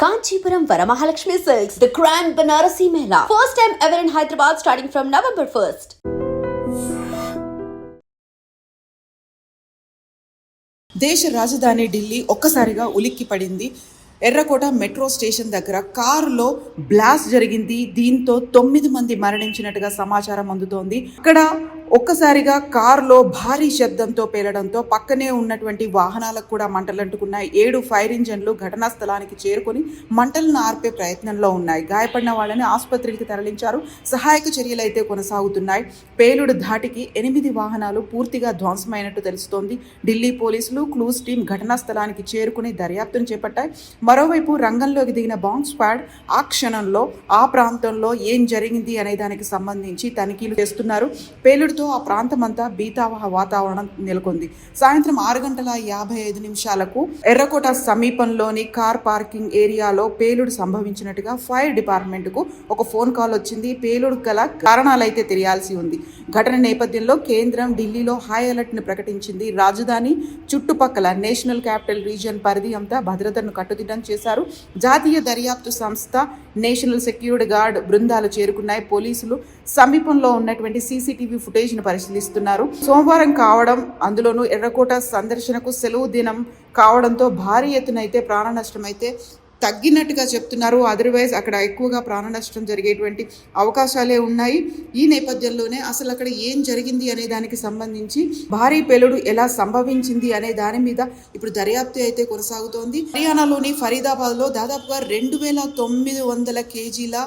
Kanchipuram Varamahalakshmi Silks, the Grand Banarasi Mela. First time ever in Hyderabad starting from November 1st. దేశ రాజధాని ఢిల్లీ ఒక్కసారిగా ఉలిక్కి పడింది. ఎర్రకోట మెట్రో స్టేషన్ దగ్గర కారులో బ్లాస్ట్ జరిగింది. దీంతో 9 మంది మరణించినట్టుగా సమాచారం అందుతోంది. ఇక్కడ ఒక్కసారిగా కారులో భారీ శబ్దంతో పేలడంతో పక్కనే ఉన్నటువంటి వాహనాలకు కూడా మంటలంటుకున్నాయి. 7 ఫైర్ ఇంజన్లు ఘటనా స్థలానికి చేరుకొని మంటలను ఆర్పే ప్రయత్నంలో ఉన్నాయి. గాయపడిన వాళ్ళని ఆసుపత్రికి తరలించారు. సహాయక చర్యలు అయితే కొనసాగుతున్నాయి. పేలుడు ధాటికి 8 వాహనాలు పూర్తిగా ధ్వంసమైనట్టు తెలుస్తోంది. ఢిల్లీ పోలీసులు క్లూస్ టీం ఘటనా స్థలానికి చేరుకుని దర్యాప్తును చేపట్టాయి. మరోవైపు రంగంలోకి దిగిన బాంబ్ స్క్వాడ్ ఆ క్షణంలో ఆ ప్రాంతంలో ఏం జరిగింది అనే దానికి సంబంధించి తనిఖీలు చేస్తున్నారు. పేలుడుతో ఆ ప్రాంతమంతా బీతావహ వాతావరణం నెలకొంది. సాయంత్రం 6:55 ఎర్రకోట సమీపంలోని కార్ పార్కింగ్ ఏరియాలో పేలుడు సంభవించినట్టుగా ఫైర్ డిపార్ట్మెంట్కు ఒక ఫోన్ కాల్ వచ్చింది. పేలుడు గల కారణాలైతే తెలియాల్సి ఉంది. ఘటన నేపథ్యంలో కేంద్రం ఢిల్లీలో హై అలర్ట్ను ప్రకటించింది. రాజధాని చుట్టుపక్కల నేషనల్ క్యాపిటల్ రీజియన్ పరిధి అంతా భద్రతను కట్టుదిట్టం చేశారు. జాతీయ దర్యాప్తు సంస్థ, నేషనల్ సెక్యూరిటీ గార్డ్ బృందాలు చేరుకున్నాయి. పోలీసులు సమీపంలో ఉన్నటువంటి సీసీటీవీ ఫుటేజ్ను పరిశీలిస్తున్నారు. సోమవారం కావడం, అందులోనూ ఎర్రకోట సందర్శనకు సెలవు దినం కావడంతో భారీ ఎత్తున అయితే ప్రాణ నష్టం అయితే తగ్గినట్టుగా చెప్తున్నారు. అదర్వైజ్ అక్కడ ఎక్కువగా ప్రాణ నష్టం జరిగేటువంటి అవకాశాలే ఉన్నాయి. ఈ నేపథ్యంలోనే అసలు అక్కడ ఏం జరిగింది అనే దానికి సంబంధించి భారీ పేలుడు ఎలా సంభవించింది అనే దాని మీద ఇప్పుడు దర్యాప్తు అయితే కొనసాగుతోంది. హర్యానాలోని ఫరీదాబాద్లో దాదాపుగా 2900 కేజీల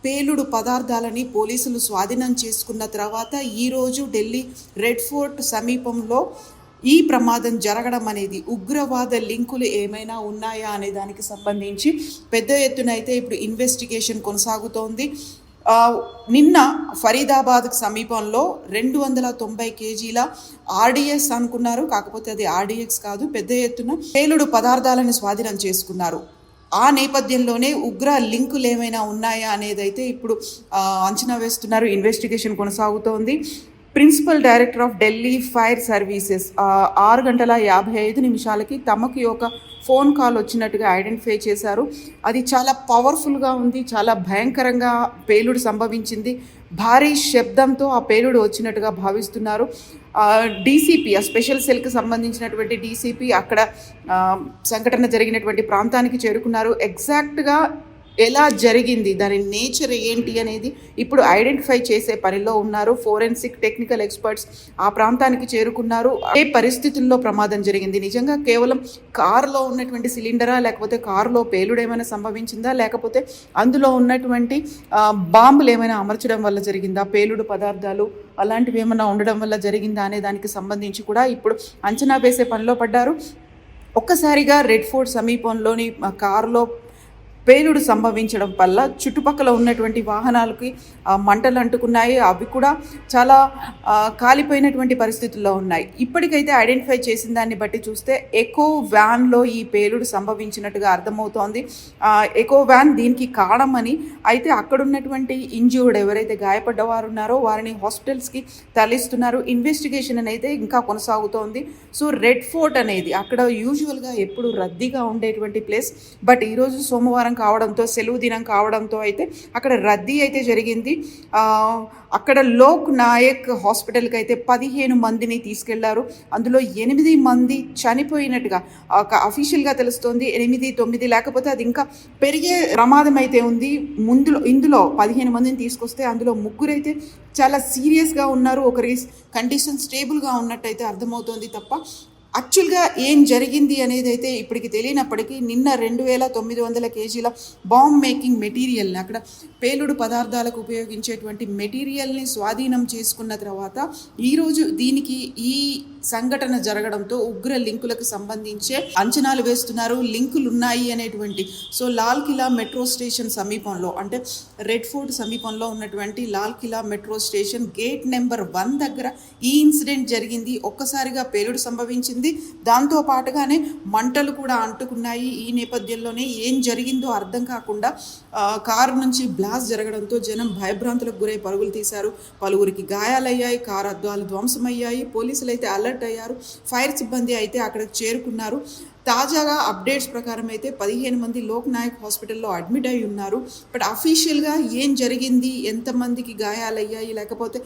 పేలుడు పదార్థాలని పోలీసులు స్వాధీనం చేసుకున్న తర్వాత ఈరోజు ఢిల్లీ రెడ్ ఫోర్ట్ సమీపంలో ఈ ప్రమాదం జరగడం అనేది ఉగ్రవాద లింకులు ఏమైనా ఉన్నాయా అనే దానికి సంబంధించి పెద్ద ఎత్తున అయితే ఇప్పుడు ఇన్వెస్టిగేషన్ కొనసాగుతోంది. నిన్న ఫరీదాబాద్కు సమీపంలో 290 కేజీల ఆర్డిఎస్ అనుకున్నారు, కాకపోతే అది ఆర్డిఎక్స్ కాదు, పెద్ద ఎత్తున పేలుడు పదార్థాలను స్వాధీనం చేసుకున్నారు. ఆ నేపథ్యంలోనే ఉగ్ర లింకులు ఏమైనా ఉన్నాయా అనేది అయితే ఇప్పుడు అంచనా వేస్తున్నారు. ఇన్వెస్టిగేషన్ కొనసాగుతోంది. Principal director of Delhi fire services 6:55 తమకి ఒక ఫోన్ కాల్ వచ్చినట్టుగా ఐడెంటిఫై చేశారు. అది చాలా పవర్ఫుల్గా ఉంది, చాలా భయంకరంగా పేలుడు సంభవించింది. భారీ శబ్దంతో ఆ పేలుడు వచ్చినట్టుగా భావిస్తున్నారు. డీసీపీ, ఆ స్పెషల్ సెల్కి సంబంధించినటువంటి డీసీపీ అక్కడ సంఘటన జరిగినటువంటి ప్రాంతానికి చేరుకున్నారు. ఎగ్జాక్ట్గా ఎలా జరిగింది, దాని నేచర్ ఏంటి అనేది ఇప్పుడు ఐడెంటిఫై చేసే పనిలో ఉన్నారు. ఫోరెన్సిక్ టెక్నికల్ ఎక్స్పర్ట్స్ ఆ ప్రాంతానికి చేరుకున్నారు. ఏ పరిస్థితుల్లో ప్రమాదం జరిగింది, నిజంగా కేవలం కారులో ఉన్నటువంటి సిలిండరా, లేకపోతే కారులో పేలుడు ఏమైనా సంభవించిందా, లేకపోతే అందులో ఉన్నటువంటి బాంబులు ఏమైనా అమర్చడం వల్ల జరిగిందా, పేలుడు పదార్థాలు అలాంటివి ఏమైనా ఉండడం వల్ల జరిగిందా అనే దానికి సంబంధించి కూడా ఇప్పుడు అంచనా వేసే పనిలో పడ్డారు. ఒక్కసారిగా రెడ్ ఫోర్ట్ సమీపంలోని కారులో పేలుడు సంభవించడం వల్ల చుట్టుపక్కల ఉన్నటువంటి వాహనాలకి మంటలు అంటుకున్నాయి. అవి కూడా చాలా కాలిపోయినటువంటి పరిస్థితుల్లో ఉన్నాయి. ఇప్పటికైతే ఐడెంటిఫై చేసిన దాన్ని బట్టి చూస్తే ఎకో వ్యాన్లో ఈ పేలుడు సంభవించినట్టుగా అర్థమవుతోంది. ఎకో వ్యాన్ దీనికి కారణమని అయితే అక్కడ ఉన్నటువంటి ఇంజ్యూర్డ్ ఎవరైతే గాయపడ్డవారు ఉన్నారో వారిని హాస్పిటల్స్కి తరలిస్తున్నారు. ఇన్వెస్టిగేషన్ అనేది ఇంకా కొనసాగుతోంది. సో రెడ్ ఫోర్ట్ అనేది అక్కడ యూజువల్గా ఎప్పుడు రద్దీగా ఉండేటువంటి ప్లేస్, బట్ ఈరోజు సోమవారం కావడంతో, సెలవు దినం కావడంతో అయితే అక్కడ రద్దీ అయితే జరిగింది. అక్కడ లోక్ నాయక్ హాస్పిటల్కి అయితే 15 మందిని తీసుకెళ్లారు. అందులో 8 మంది చనిపోయినట్టుగా అఫీషియల్గా తెలుస్తోంది. 8, 9 లేకపోతే అది ఇంకా పెరిగే ప్రమాదం అయితే ఉంది. ఇందులో 15 మందిని తీసుకొస్తే అందులో 3 అయితే చాలా సీరియస్గా ఉన్నారు. ఒకరి కండిషన్ స్టేబుల్గా ఉన్నట్టయితే అర్థమవుతోంది తప్ప యాక్చువల్గా ఏం జరిగింది అనేది అయితే ఇప్పటికి తెలియనప్పటికీ నిన్న 2900 కేజీల బాంబ్ మేకింగ్ మెటీరియల్ని, అక్కడ పేలుడు పదార్థాలకు ఉపయోగించేటువంటి మెటీరియల్ని స్వాధీనం చేసుకున్న తర్వాత ఈరోజు దీనికి ఈ సంఘటన జరగడంతో ఉగ్ర లింకులకు సంబంధించే అంచనాలు వేస్తున్నారు. లింకులు ఉన్నాయి అనేటువంటి. So Lal Qila metro station సమీపంలో, అంటే రెడ్ ఫోర్ట్ సమీపంలో ఉన్నటువంటి Lal Qila metro station gate number 1 దగ్గర ఈ ఇన్సిడెంట్ జరిగింది. ఒక్కసారిగా పేలుడు సంభవించింది. దాంతో పాటుగానే మంటలు కూడా అంటుకున్నాయి. ఈ నేపథ్యంలోనే ఏం జరిగిందో అర్థం కాకుండా కారు నుంచి బ్లాస్ట్ జరగడంతో జనం భయభ్రాంతులకు గురై పరుగులు తీశారు. పలువురికి గాయాలయ్యాయి, కారు అద్దాలు ధ్వంసమయ్యాయి. పోలీసులు అయితే అలర్ట్ అలర్ట్ అయ్యారు. ఫైర్ సిబ్బంది అయితే అక్కడికి చేరుకున్నారు. తాజాగా అప్డేట్స్ ప్రకారం అయితే 15 మంది లోక్ నాయక్ హాస్పిటల్లో అడ్మిట్ అయి ఉన్నారు. బట్ అఫీషియల్గా ఏం జరిగింది, ఎంతమందికి గాయాలయ్యాయి, లేకపోతే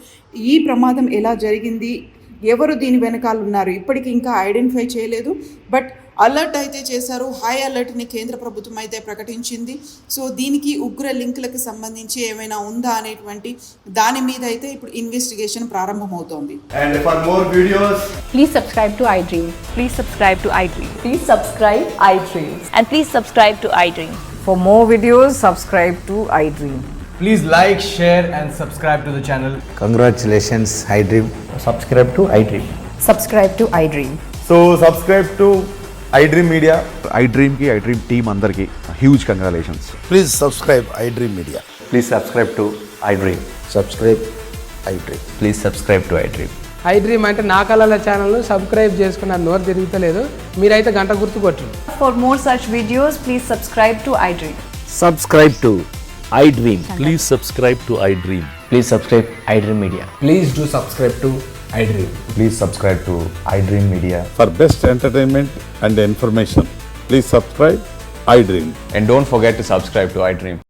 ఈ ప్రమాదం ఎలా జరిగింది, ఎవరు దీని వెనకాల ఉన్నారు, ఇప్పటికి ఇంకా ఐడెంటిఫై చేయలేదు. బట్ అలర్ట్ అయితే చేశారు. హై అలర్ట్ని కేంద్ర ప్రభుత్వం అయితే ప్రకటించింది. సో దీనికి ఉగ్ర లింకులకు సంబంధించి ఏమైనా ఉందా అనేటువంటి దాని మీద అయితే ఇప్పుడు investigation ప్రారంభమవుతోంది. And for more videos, Please subscribe to iDream. Please subscribe to iDream. Please subscribe iDream. And please subscribe to iDream. For more videos, subscribe to iDream. please like, share and subscribe to the channel. Congratulations, iDream. Subscribe to iDream. Subscribe to iDream. So subscribe to iDream Media. iDream team అందరికి huge congratulations. Please subscribe iDream Media. Please subscribe to iDream. Subscribe iDream. Please subscribe to iDream. iDream అంటే నా కళల ఛానల్ను subscribe చేసుకున్న నోరు తిరుగుతలేదు, మీరైతే గంట గుర్తు కొట్టండి. For more such videos, please subscribe to iDream. Subscribe to iDream. Please subscribe to iDream. Please subscribe iDream Media. Please do subscribe to iDream. Please subscribe to iDream Media. For best entertainment and information, please subscribe iDream. And don't forget to subscribe to iDream.